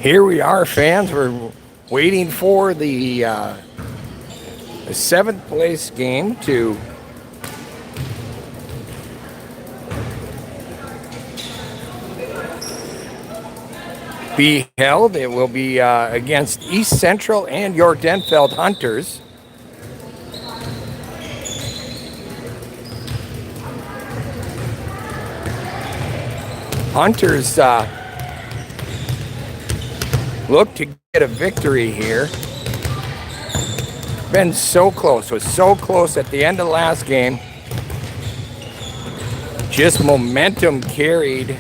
Here we are, fans. We're waiting for the seventh place game to be held. It will be against East Central and your Denfeld Hunters. Hunters look to get a victory here. Been so close. Was so close at the end of the last game. Just momentum carried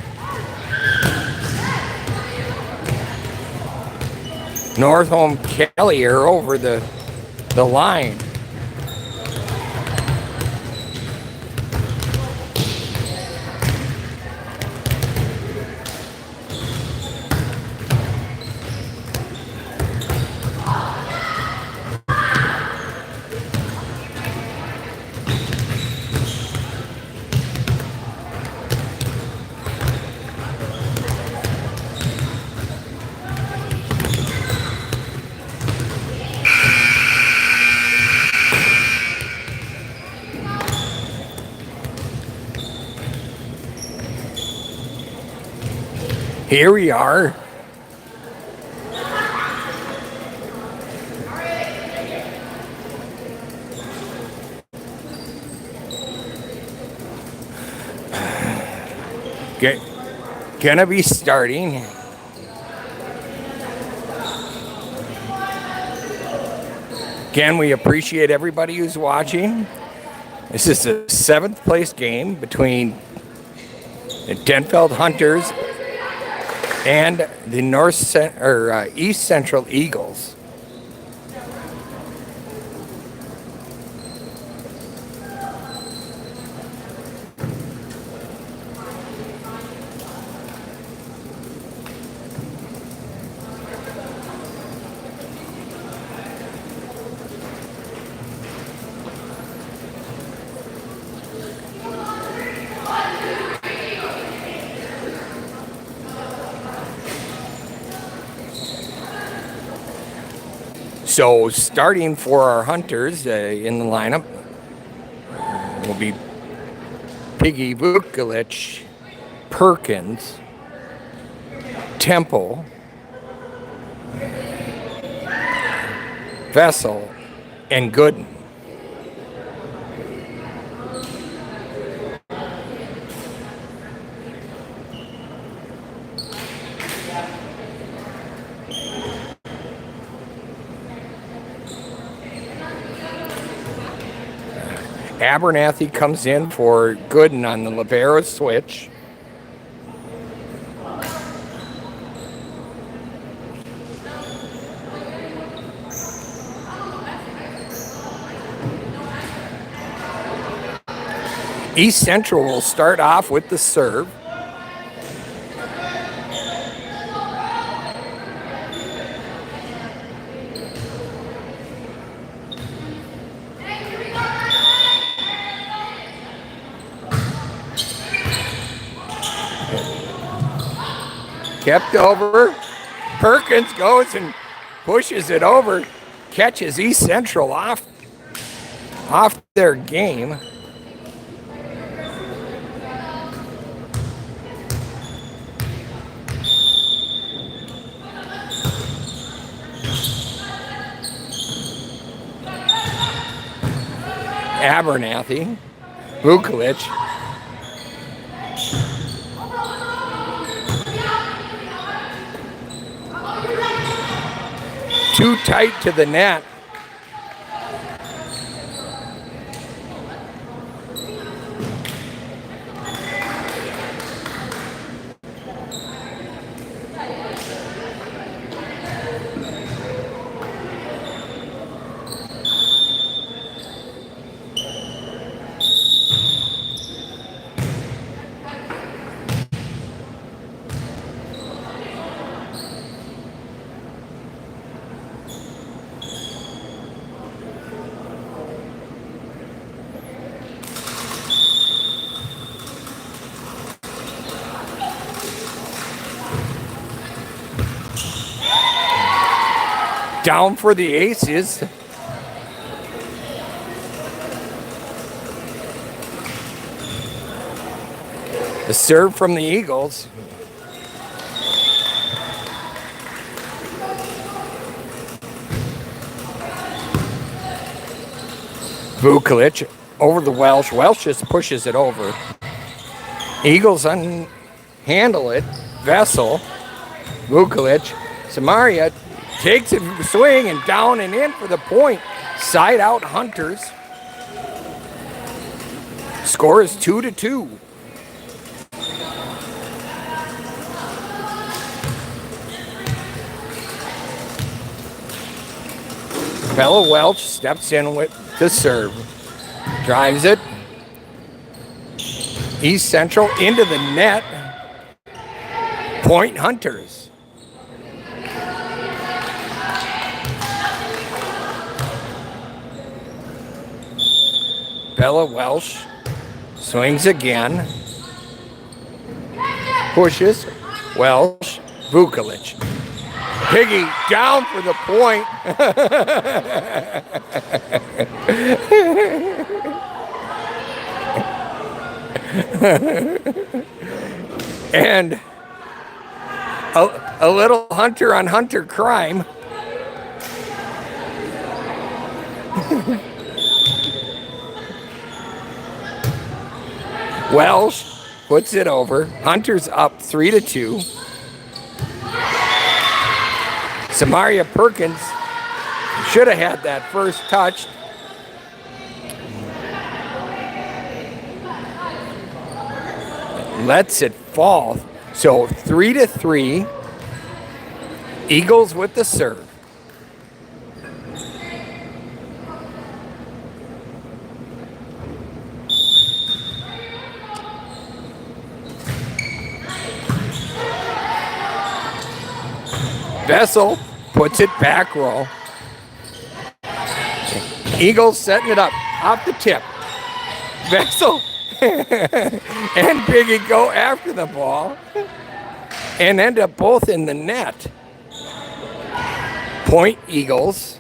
Northholm Kellier over the line. Here we are. Gonna be starting. Again, we appreciate everybody who's watching. This is the seventh place game between the Denfeld Hunters and the East Central Eagles. So starting for our Hunters in the lineup will be Piggy Vukolich, Perkins, Temple, Vessel, and Gooden. Abernathy comes in for Gooden on the libero switch. East Central will start off with the serve. Kept over. Perkins goes and pushes it over. Catches East Central off their game. Abernathy, Vukolich. Too tight to the net. Down for the aces. The serve from the Eagles. Vukovic over the Welsh. Welsh just pushes it over. Eagles handle it. Vessel. Vukovic. Samaria takes a swing and down and in for the point. Side out Hunters. Score is 2-2. Bella Welch steps in with the serve. Drives it. East Central into the net. Point Hunters. Bella Welsh swings again. Pushes. Welsh. Vukovic. Piggy down for the point. And a little Hunter on Hunter crime. Welsh puts it over. Hunter's up 3-2. Samaria Perkins should have had that first touch. Lets it fall. So 3-3. Eagles with the serve. Vessel puts it back row. Eagles setting it up off the tip. Vessel and Piggy go after the ball and end up both in the net. Point Eagles.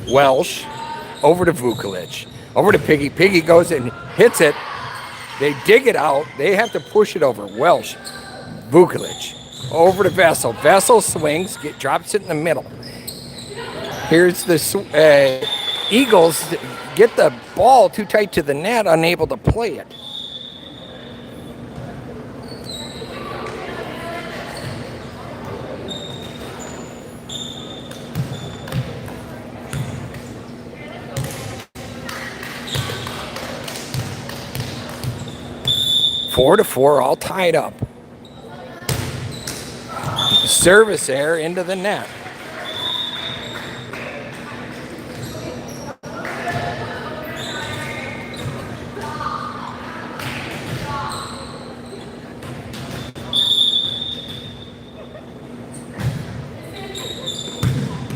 Welsh over to Vukovic, over to Piggy. Piggy goes and hits it. They dig it out. They have to push it over. Welsh, Vukovic, over to Vessel. Vessel swings, drops it in the middle. Here's the Eagles get the ball too tight to the net, unable to play it. Four to four, all tied up. Service error into the net.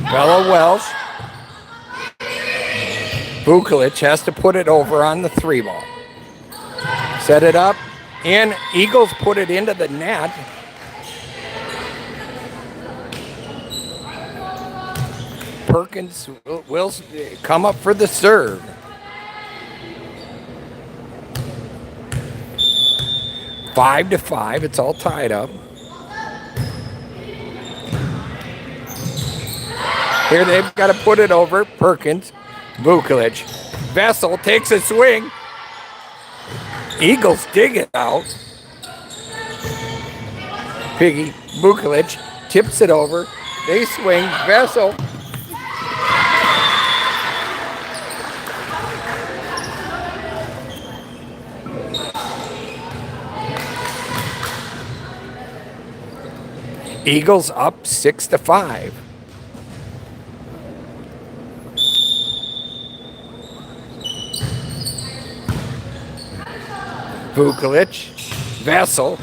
Bella Welsh. Vukovic has to put it over on the 3-ball. Set it up. And Eagles put it into the net. Perkins will come up for the serve. Five to five. It's all tied up. Here they've got to put it over. Perkins. Vukovic. Vessel takes a swing. Eagles dig it out. Piggy, Vukovic tips it over. They swing. Vessel. Eagles up 6-5. Vukovic, Vessel,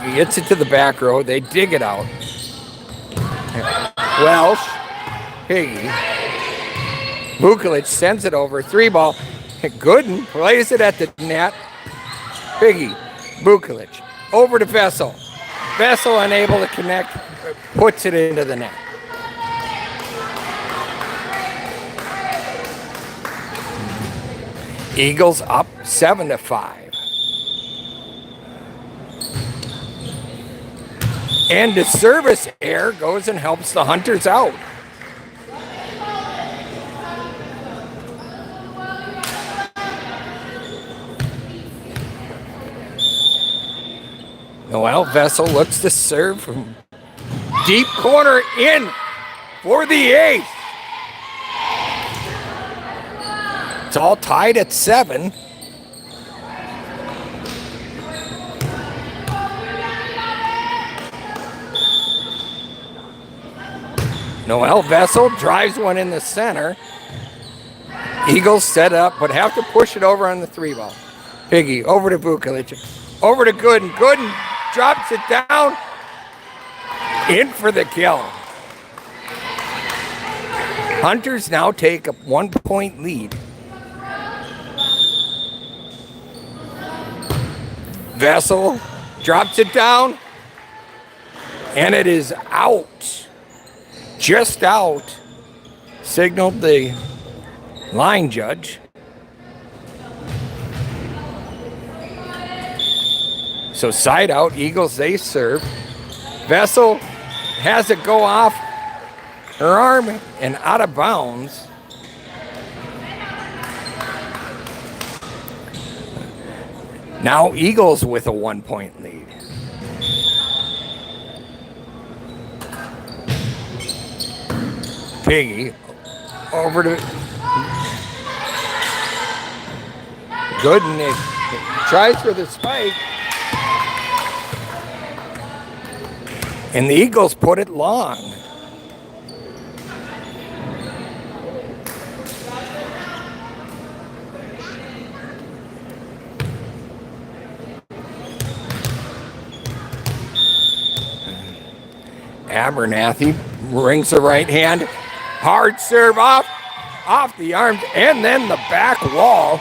He gets it to the back row. They dig it out. Welsh, Piggy. Vukovic sends it over. 3-ball. Gooden plays it at the net. Piggy, Vukovic. Over to Vessel. Vessel unable to connect. Puts it into the net. Eagles up 7-5. And the service error goes and helps the Hunters out. Noel Vessel looks to serve from deep corner in for the ace. It's all tied at 7. Noel Vessel drives one in the center. Eagles set up, but have to push it over on the 3-ball. Piggy over to Vukovic. Over to Gooden. Gooden drops it down. In for the kill. Hunters now take a 1-point lead. Vessel drops it down. And it is out. Just out. Signaled the line judge. So side out, Eagles, they serve. Vessel has it go off her arm and out of bounds. Now Eagles with a 1-point lead. Piggy over to Gooden. Tries for the spike. And the Eagles put it long. Abernathy rings the right hand. Hard serve off the arms, and then the back wall.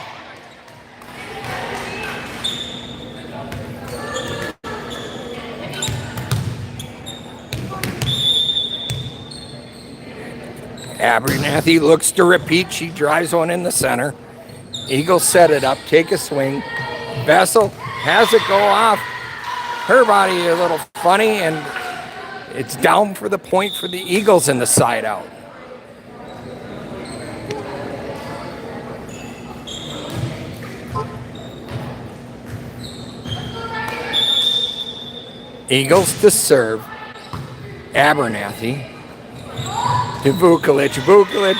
Abernathy looks to repeat. She drives one in the center. Eagles set it up, take a swing. Vessel has it go off. Her body a little funny, and it's down for the point for the Eagles in the side out. Eagles to serve. Abernathy to Vukovic. Vukovic,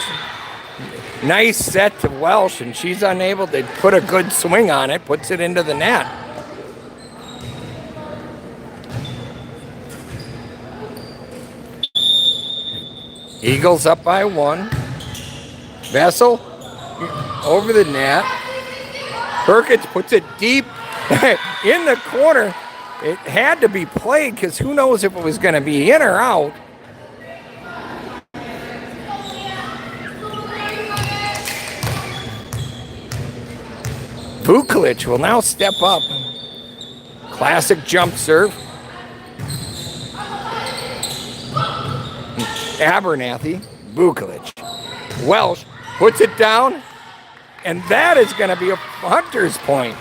nice set to Welsh, and she's unable to put a good swing on it, puts it into the net. Eagles up by 1. Vessel over the net. Perkins puts it deep in the corner. It had to be played because who knows if it was going to be in or out. Vukovic will now step up. Classic jump serve. Abernathy, Vukovic. Welsh puts it down, and that is going to be a Hunter's point.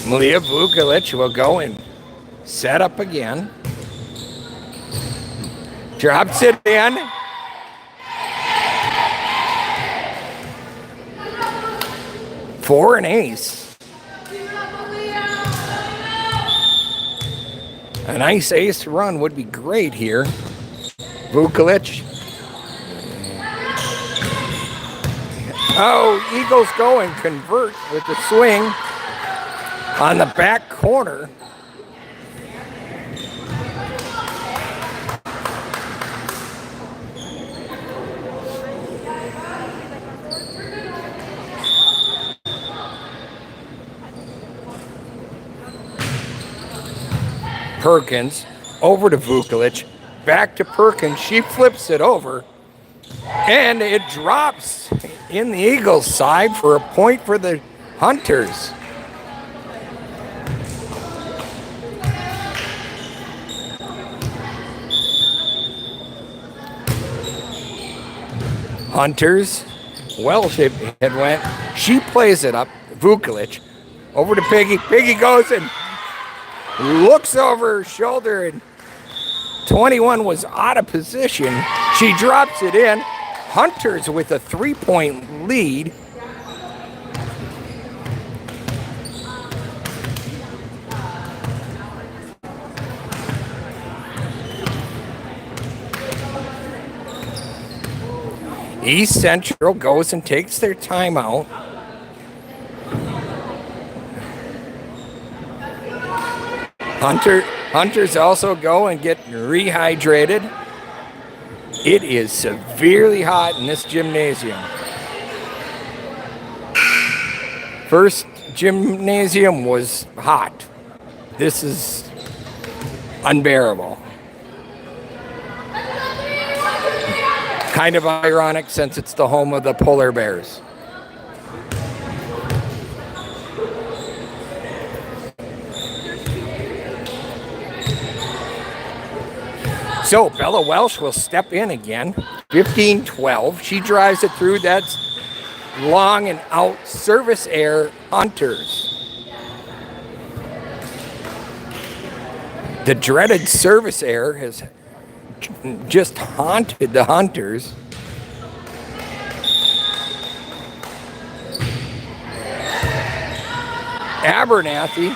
Malia Vukovic will go and set up again. Drops it in. For an ace. A nice ace run would be great here. Vukovic. Oh, Eagles go and convert with the swing on the back corner. Perkins, over to Vukovic, back to Perkins. She flips it over, and it drops in the Eagles' side for a point for the Hunters. Hunters, Welsh had went. She plays it up. Vukovic over to Piggy. Piggy goes and looks over her shoulder, and 21 was out of position. She drops it in. Hunters with a 3-point lead. East Central goes and takes their timeout. Hunters also go and get rehydrated. It is severely hot in this gymnasium. First gymnasium was hot. This is unbearable. Kind of ironic since it's the home of the polar bears. So Bella Welsh will step in again. 15-12. She drives it through. That's long and out. Service error, Hunters. The dreaded service error has just haunted the Hunters. Abernathy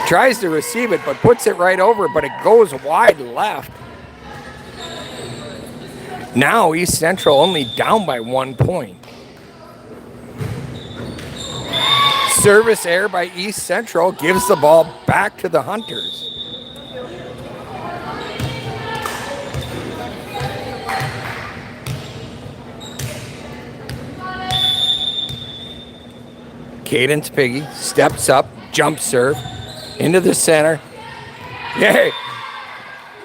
tries to receive it, but puts it right over, but it goes wide left. Now East Central only down by 1 point. Service error by East Central gives the ball back to the Hunters. Cadence Piggy steps up, jump serve, into the center. Yeah,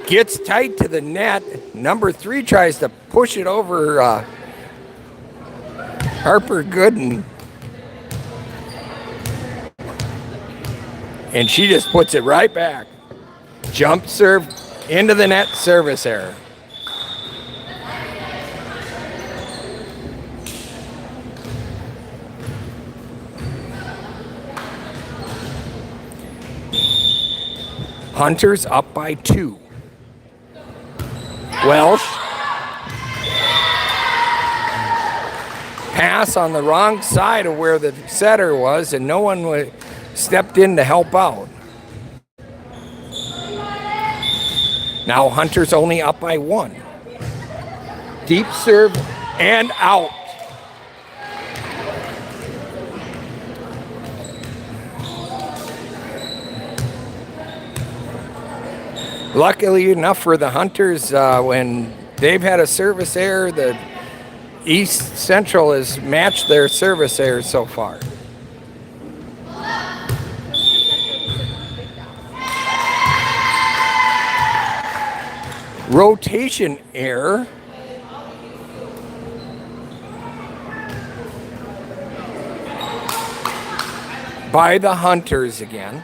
gets tight to the net. Number 3 tries to push it over Harper Gooden. And she just puts it right back. Jump serve into the net, service error. Hunters up by 2. Welsh. Pass on the wrong side of where the setter was, and no one stepped in to help out. Now Hunters only up by 1. Deep serve and out. Luckily enough for the Hunters, when they've had a service error, the East Central has matched their service errors so far. Rotation error. By the Hunters again.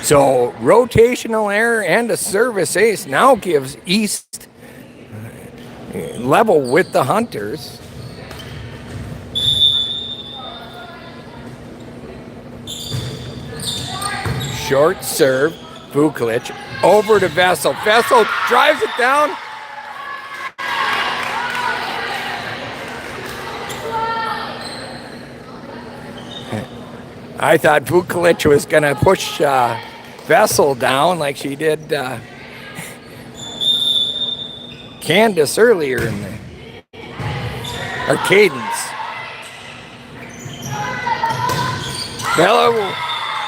So rotational error and a service ace now gives East level with the Hunters. Short serve, Vukovic over to Vessel. Vessel drives it down. I thought Vukovic was going to push Vessel down like she did Candace earlier in the Cadence.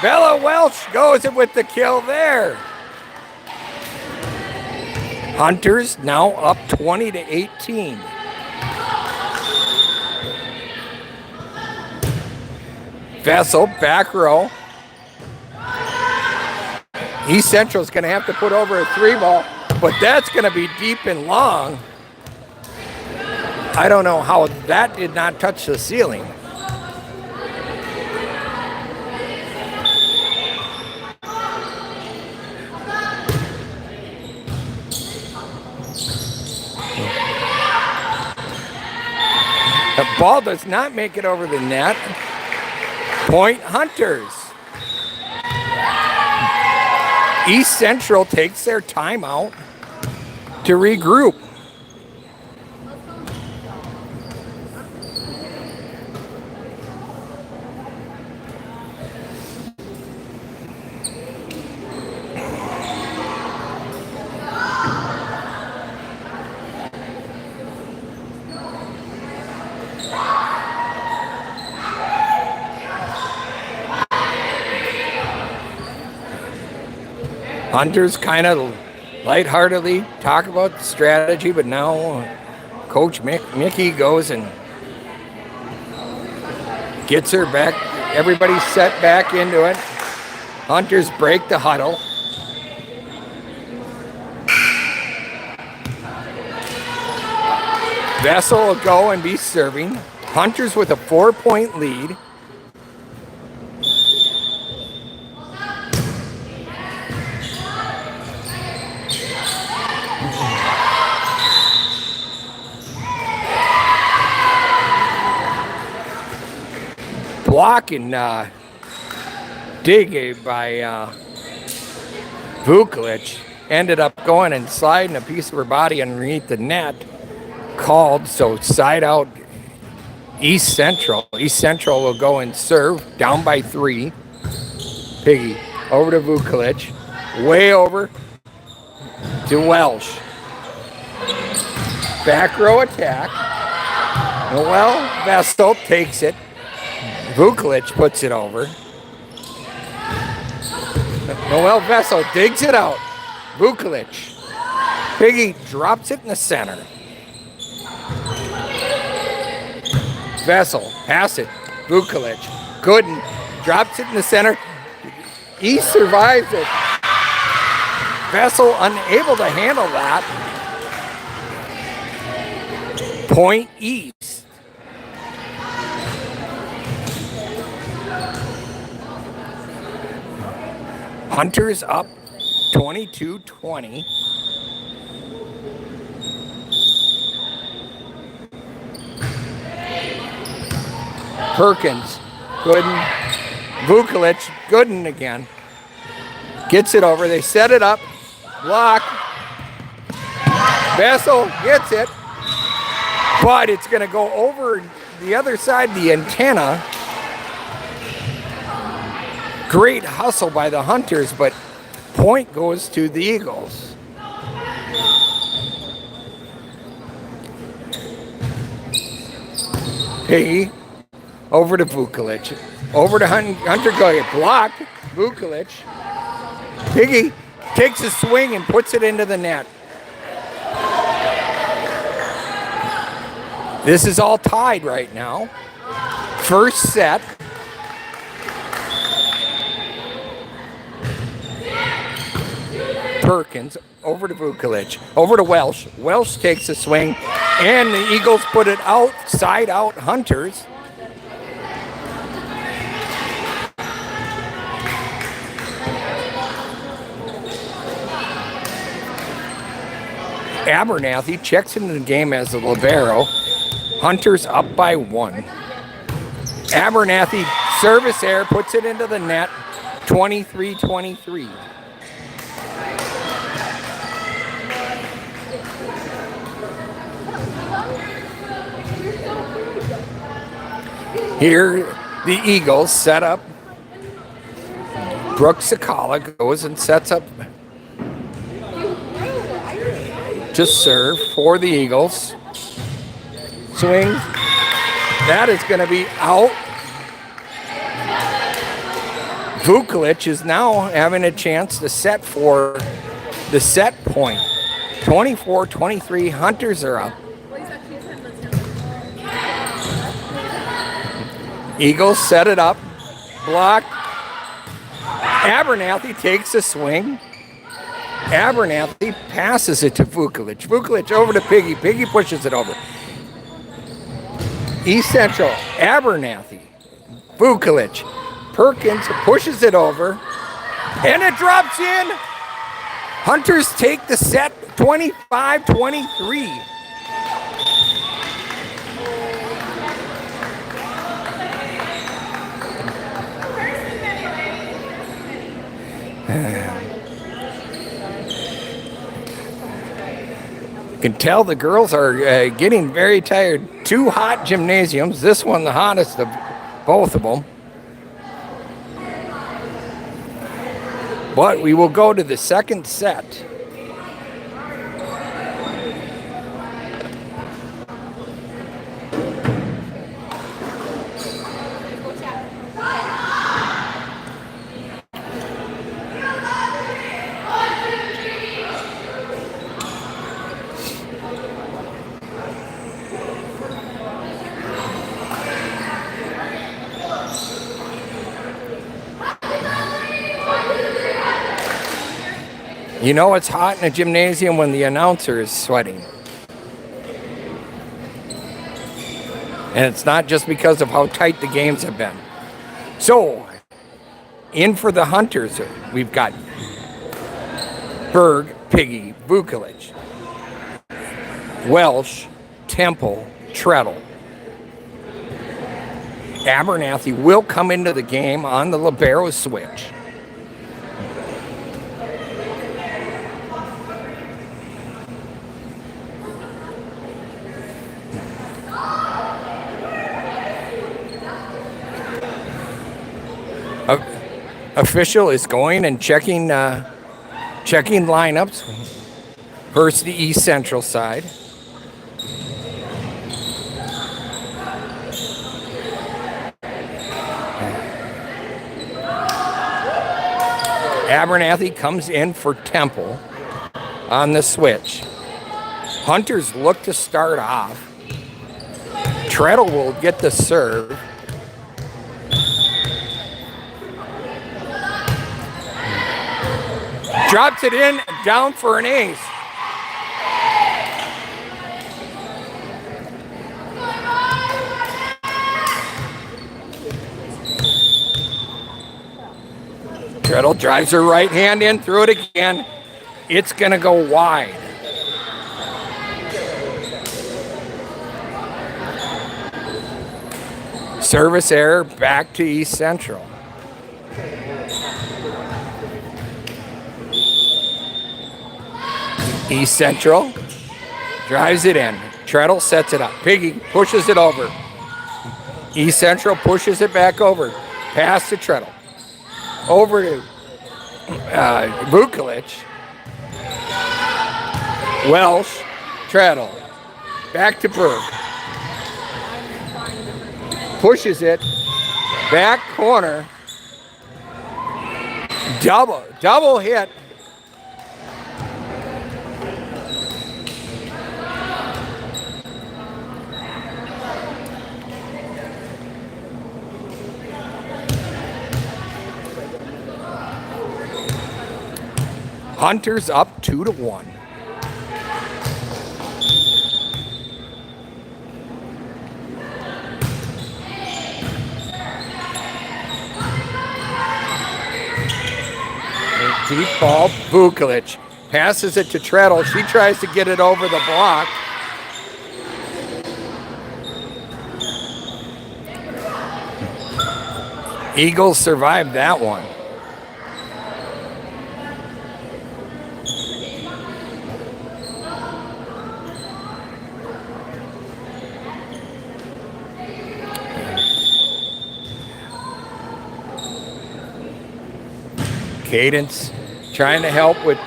Bella Welsh goes with the kill there. Hunters now up 20-18. Vessel, back row. East Central's going to have to put over a 3-ball, but that's going to be deep and long. I don't know how that did not touch the ceiling. The ball does not make it over the net. Point Hunters. East Central takes their timeout to regroup. Hunters kind of lightheartedly talk about the strategy, but now Coach Mickey goes and gets her back. Everybody's set back into it. Hunters break the huddle. Vessel will go and be serving. Hunters with a 4-point lead. Block and dig by Vukovic ended up going and sliding a piece of her body underneath the net. Called, so side out East Central. East Central will go and serve down by 3. Piggy over to Vukovic, way over to Welsh. Back row attack. Noel Vestal takes it. Vukovic puts it over. Noel Vessel digs it out. Vukovic. Piggy drops it in the center. Vessel, pass it. Vukovic. Gooden drops it in the center. He survives it. Vessel unable to handle that. Point East. Hunters up 22-20. Perkins, Gooden, Vukovic, Gooden again. Gets it over. They set it up. Block. Vessel gets it. But it's going to go over the other side of the antenna. Great hustle by the Hunters, but point goes to the Eagles. Piggy over to Vukovic. Over to Hunter Goya. Blocked. Vukovic. Piggy takes a swing and puts it into the net. This is all tied right now. First set. Perkins over to Vukovic, over to Welsh. Welsh takes a swing, and the Eagles put it outside out Hunters. Abernathy checks into the game as a libero. Hunters up by 1. Abernathy service error puts it into the net. 23-23. Here, the Eagles set up. Brooke Sakala goes and sets up to serve for the Eagles. Swing. That is going to be out. Vukovic is now having a chance to set for the set point. 24-23, Hunters are up. Eagles set it up, block. Abernathy takes a swing. Abernathy passes it to Vukovic. Vukovic over to Piggy. Piggy pushes it over. East Central, Abernathy. Vukovic. Perkins pushes it over. And it drops in. Hunters take the set 25-23. You can tell the girls are getting very tired. Two hot gymnasiums. This one the hottest of both of them. But we will go to the second set. You know it's hot in a gymnasium when the announcer is sweating. And it's not just because of how tight the games have been. So, in for the Hunters, we've got Berg, Piggy, Vukovic, Welsh, Temple, Treadle. Abernathy will come into the game on the libero switch. Official is going and checking lineups. Varsity East Central side. Abernathy comes in for Temple on the switch. Hunters look to start off. Treadle will get the serve. Drops it in, down for an ace. Treadle drives her right hand in, through it again. It's going to go wide. Service error, back to East Central. East Central drives it in. Treadle sets it up. Piggy pushes it over. East Central pushes it back over. Pass to Treadle. Over to Vukovic. Welsh. Treadle. Back to Berg. Pushes it. Back corner. Double hit. Hunters up 2-1. Deep ball, Vukovic passes it to Treadle. She tries to get it over the block. Eagles survived that one. Cadence trying to help with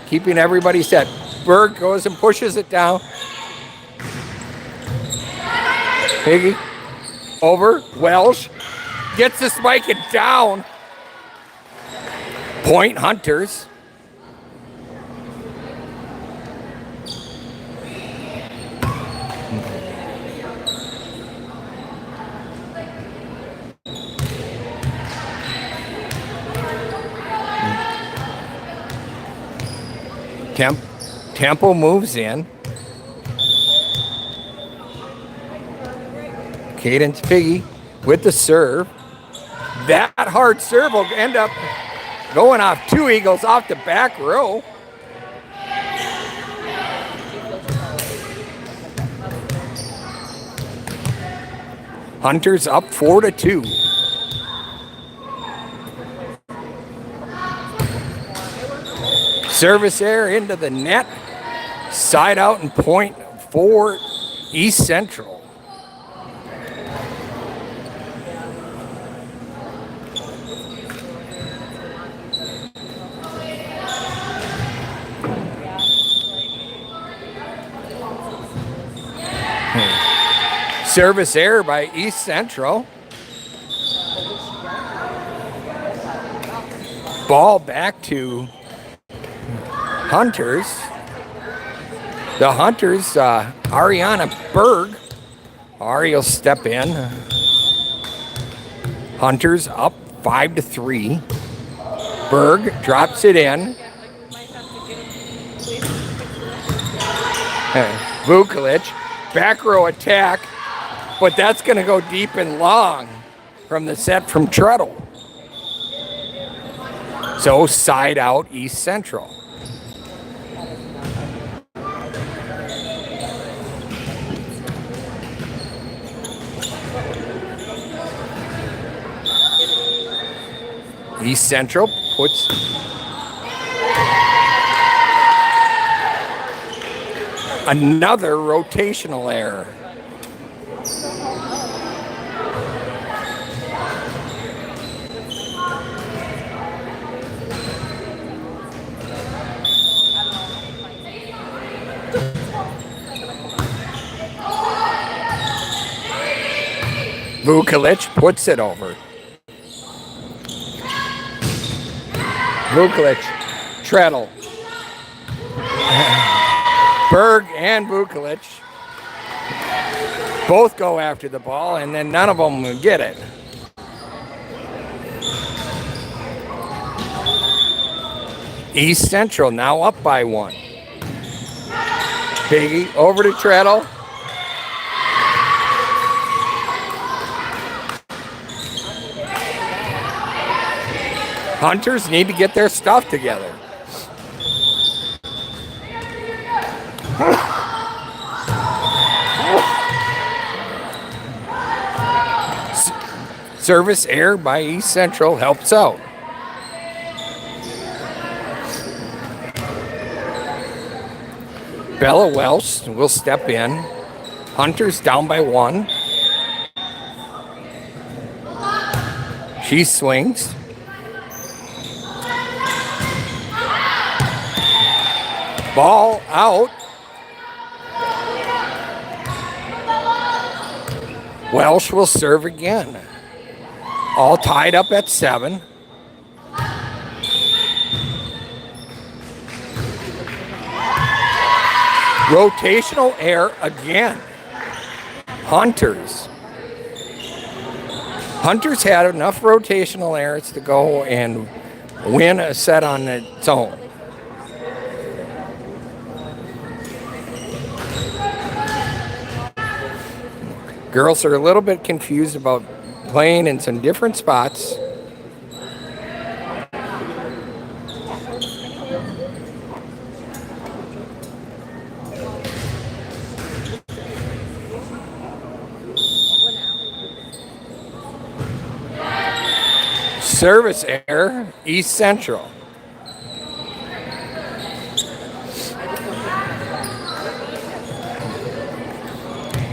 keeping everybody set. Berg goes and pushes it down. Piggy over. Welsh gets the spike and down. Point Hunters. Tempo moves in. Cadence Piggy with the serve. That hard serve will end up going off 2 eagles off the back row. Hunters up 4-2. Service error into the net. Side out and point for East Central. Service error by East Central. Ball back to Hunters. The Hunters, Ariana Berg. Ari will step in. Hunters up 5-3. Berg drops it in. Vukovic, back row attack, but that's going to go deep and long from the set from Treadle. So side out East Central. East Central puts another rotational error. Vukovic puts it over. Vukovic, Treadle. Berg and Vukovic both go after the ball, and then none of them will get it. East Central now up by 1. Piggy over to Treadle. Hunters need to get their stuff together. Service error by East Central helps out. Bella Welsh will step in. Hunters down by 1. She swings. Ball out. Welsh will serve again. All tied up at 7. Rotational error again. Hunters. Hunters had enough rotational errors to go and win a set on its own. Girls are a little bit confused about playing in some different spots. Service error, East Central.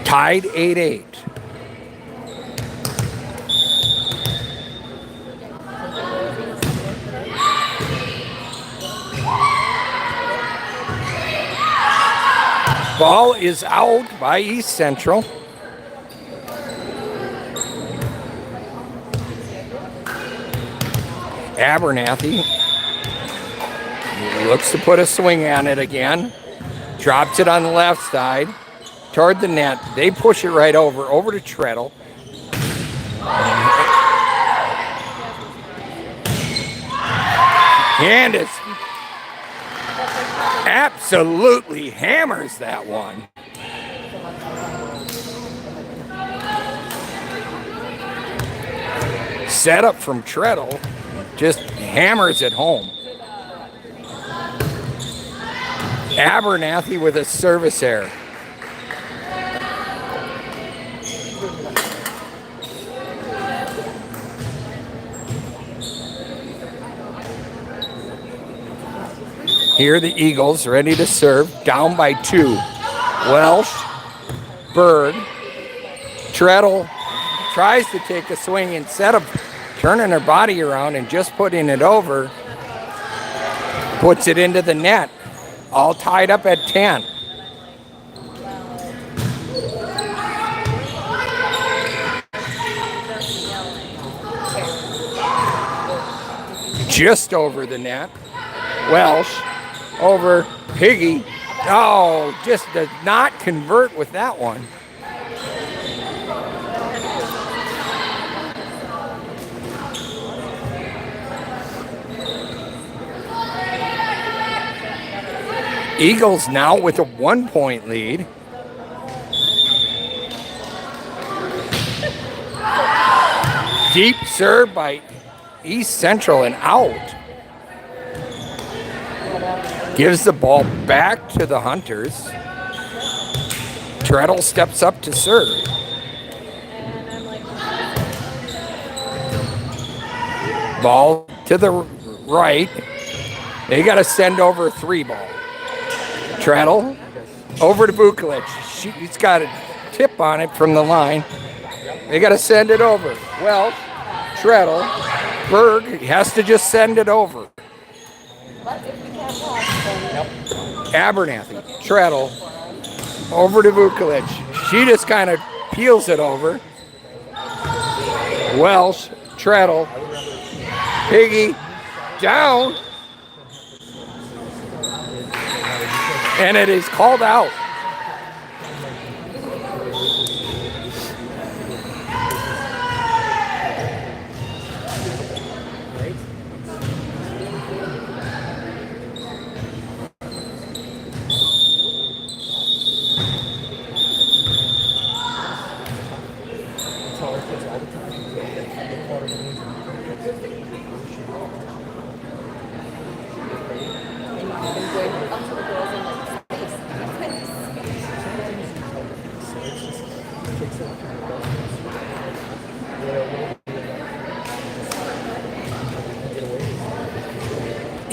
Tied 8-8. Ball is out by East Central. Abernathy looks to put a swing on it again. Drops it on the left side toward the net. They push it right over to Treadle. Candace absolutely hammers that one. Set up from Treadle, just hammers it home. Abernathy with a service error. Here the Eagles ready to serve, down by 2. Welsh, Berg, Treadle tries to take a swing instead of turning her body around and just putting it over, puts it into the net, all tied up at 10. Just over the net. Welsh over Piggy. Oh, just does not convert with that one. Eagles now with a 1-point lead. Deep serve by East Central and out. Gives the ball back to the Hunters. Treadle steps up to serve. Ball to the right. They got to send over a 3 ball. Treadle over to Vukovic. He's got a tip on it from the line. They got to send it over. Well, Treadle, Berg has to just send it over. Abernathy, Treadle, over to Vukovic. She just kind of peels it over. Welsh, Treadle, Piggy, down. And it is called out.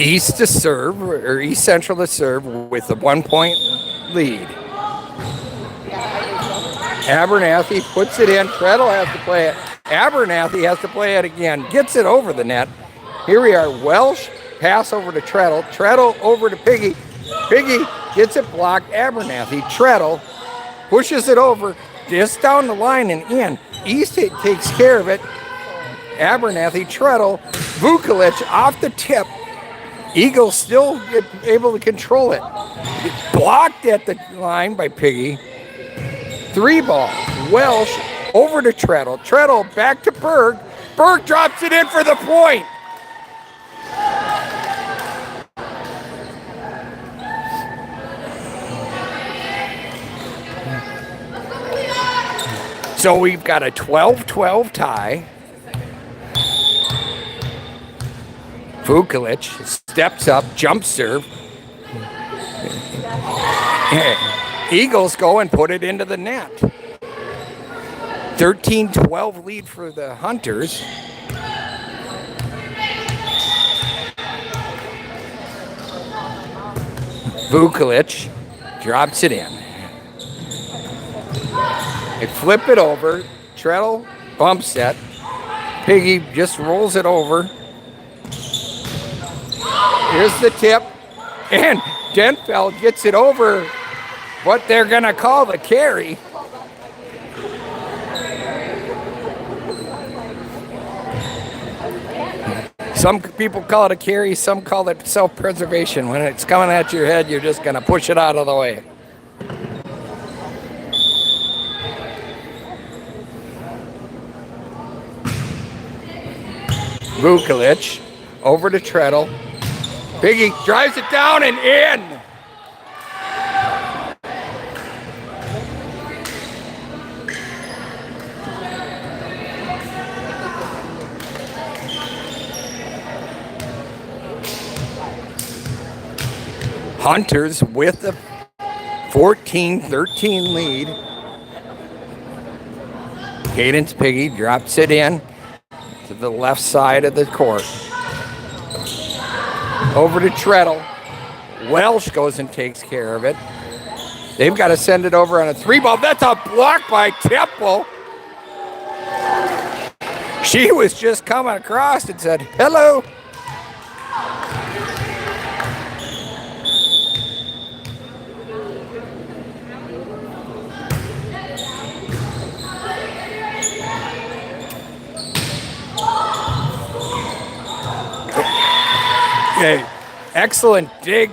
East to serve, or East Central to serve with a 1-point lead. Abernathy puts it in. Treadle has to play it. Abernathy has to play it again. Gets it over the net. Here we are. Welsh, pass over to Treadle. Treadle over to Piggy. Piggy gets it blocked. Abernathy, Treadle, pushes it over, just down the line and in. East takes care of it. Abernathy, Treadle, Vukovic off the tip. Eagles still able to control it. It's blocked at the line by Piggy. 3 ball. Welsh over to Treadle. Treadle back to Berg. Berg drops it in for the point. So we've got a 12-12 tie. Vukovic steps up, jump serve. Eagles go and put it into the net. 13-12 lead for the Hunters. Vukovic drops it in. They flip it over. Treadle bumps it. Piggy just rolls it over. Here's the tip, and Denfeld gets it over what they're going to call the carry. So Some people call it a carry, some call it self-preservation. When it's coming at your head, you're just going to push it out of the way. Vukulic over to Treadle. Piggy drives it down and in. Hunters with a 14-13 lead. Cadence Piggy drops it in to the left side of the court. Over to Treadle. Welsh goes and takes care of it. They've got to send it over on a 3-ball. That's a block by Temple. She was just coming across and said, hello. Okay, excellent dig,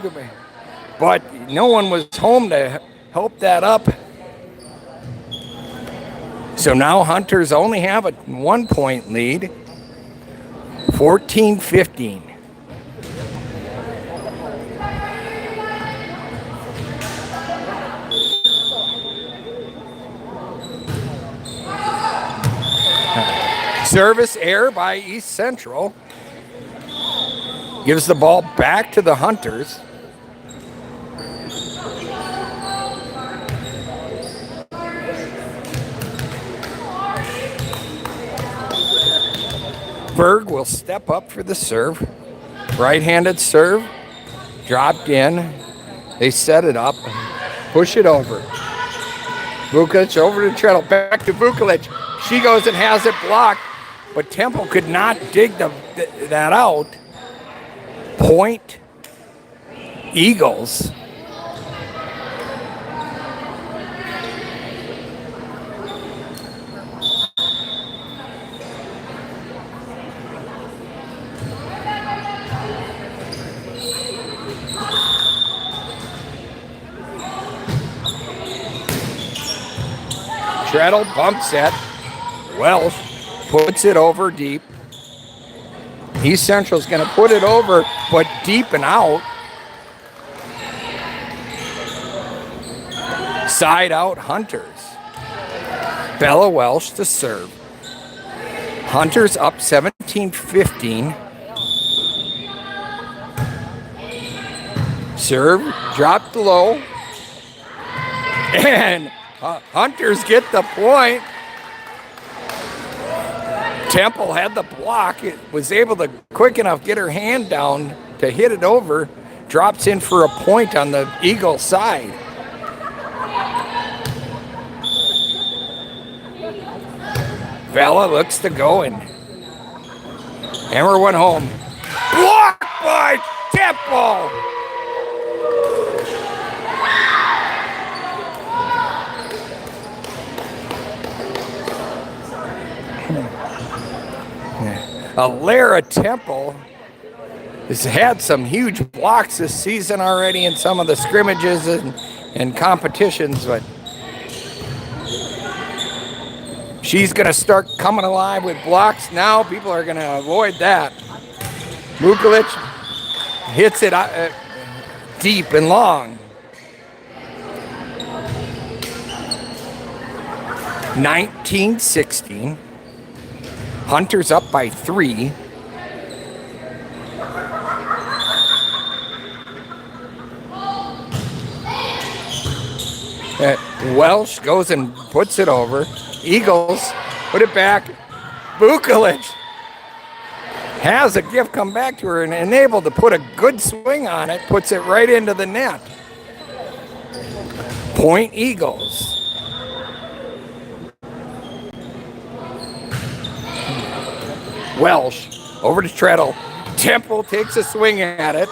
but no one was home to help that up. So now Hunters only have a 1-point lead, 14-15. Service error by East Central. Gives the ball back to the Hunters. Berg will step up for the serve. Right-handed serve. Dropped in. They set it up. Push it over. Vukulic over to Treadle. Back to Vukulic. She goes and has it blocked. But Temple could not dig that out. Point Eagles. Treadle bumps it. Welsh puts it over deep. East Central's going to put it over, but deep and out. Side out Hunters. Bella Welsh to serve. Hunters up 17-15. Serve, dropped low. And Hunters get the point. Temple had the block. It was able to quick enough get her hand down to hit it over. Drops in for a point on the Eagle side. Bella looks to go and hammer one home. Blocked by Temple. Lara Temple has had some huge blocks this season already in some of the scrimmages and competitions, but she's going to start coming alive with blocks now. People are going to avoid that. Vukulic hits it deep and long. 19-16. Hunters up by 3. Welsh goes and puts it over. Eagles put it back. Vukulic has a gift come back to her and able to put a good swing on it. Puts it right into the net. Point Eagles. Welsh over to Treadle. Temple takes a swing at it.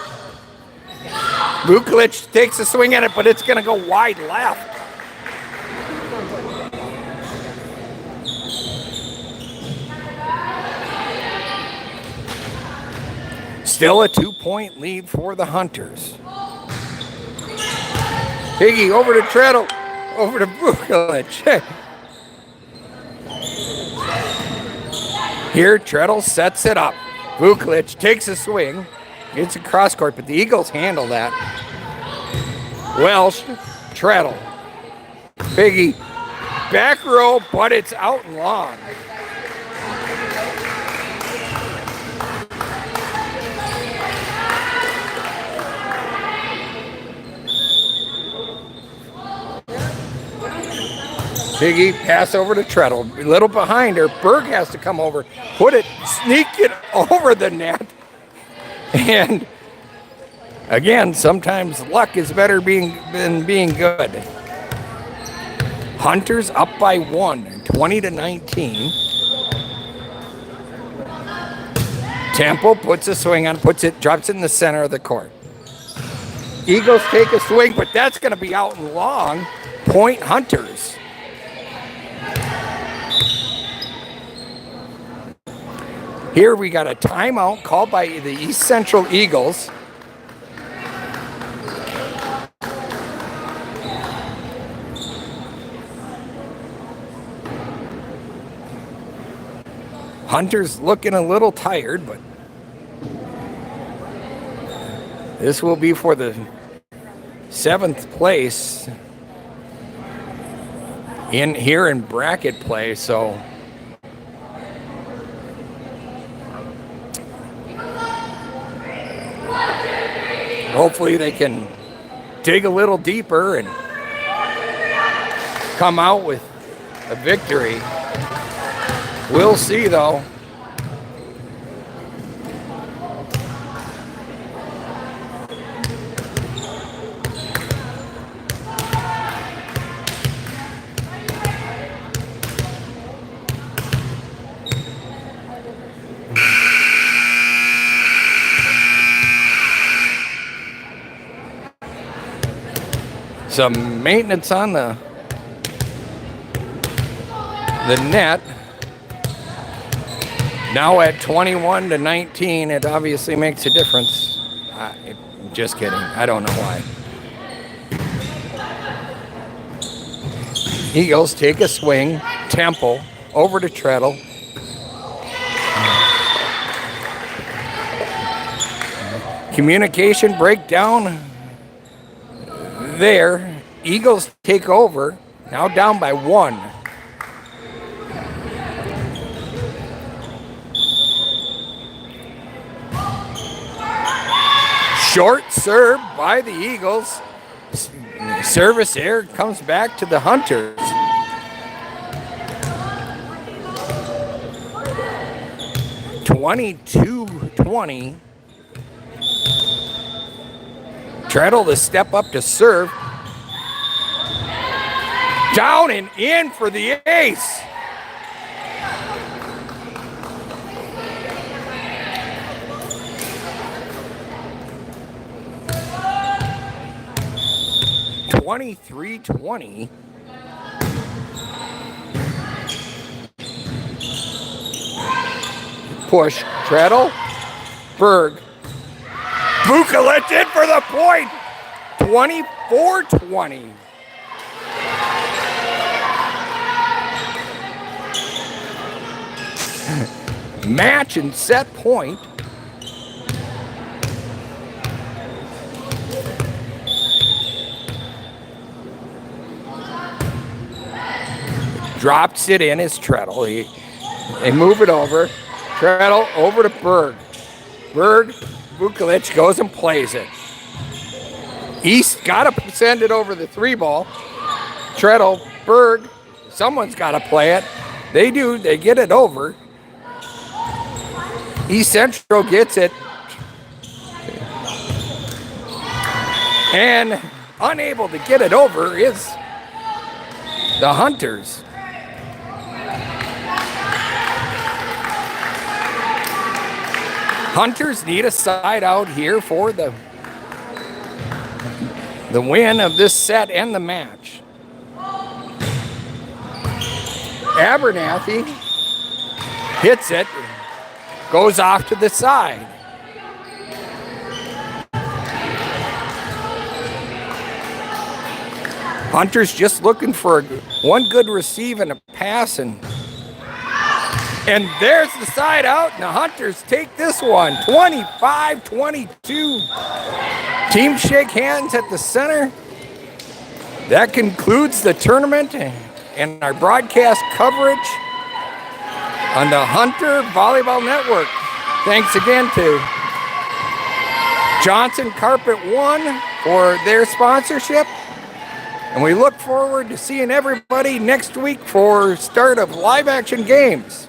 Vukulic takes a swing at it, but it's going to go wide left. Still a 2-point lead for the Hunters. Piggy over to Treadle, over to Vukovic. Here, Treadle sets it up. Vukovic takes a swing. It's a cross court, but the Eagles handle that. Welsh, Treadle, Piggy, back row, but it's out and long. Piggy, pass over to Treadle. A little behind her. Berg has to come over, put it, sneak it over the net. And again, sometimes luck is better than being good. Hunters up by 1, 20-19. Temple puts a swing on, drops it in the center of the court. Eagles take a swing, but that's going to be out and long. Point Hunters. Here we got a timeout called by the East Central Eagles. Hunters looking a little tired, but this will be for the 7th place here in bracket play, so hopefully they can dig a little deeper and come out with a victory. We'll see, though. Some maintenance on the net. Now at 21-19, it obviously makes a difference. Just kidding. I don't know why. Eagles take a swing. Temple over to Treadle. Communication breakdown there. Eagles take over. Now down by 1. Short serve by the Eagles. Service error comes back to the Hunters. (22-20). Treadle to step up to serve. Down and in for the ace. (23-20). Push. Treadle. Berg. Vukovic in for the point. 24-20. Match and set point. Drops it in as Treadle. They move it over. Treadle over to Berg. Berg, Vukovic goes and plays it. East got to send it over the 3-ball. Treadle, Berg, someone's got to play it. They do. They get it over. East Central gets it. And unable to get it over is the Hunters. Hunters need a side out here for the win of this set and the match. Abernathy hits it, goes off to the side. Hunter's just looking for one good receive and a pass, and there's the side out, and the Hunters take this one, 25-22. Teams shake hands at the center. That concludes the tournament and our broadcast coverage on the Hunter Volleyball Network. Thanks again to Johnson Carpet One for their sponsorship. And we look forward to seeing everybody next week for start of live action games.